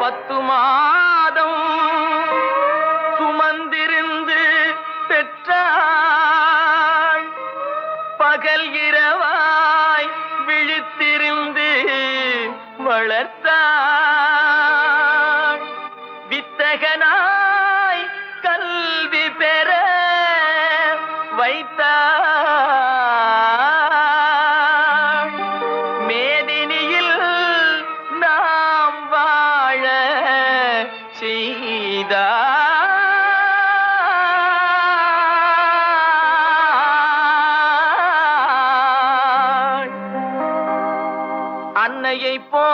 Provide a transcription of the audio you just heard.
10 மாதம் சுமந்திருந்து பெற்றாள். பகல் இரவாய் விழித்திருந்து வளர்த்தாள். வித்தகனாய் கல்வி பெற வைத்தாள். மேதினியில் நாம் வாழ செய்தாள். அன்னையை போ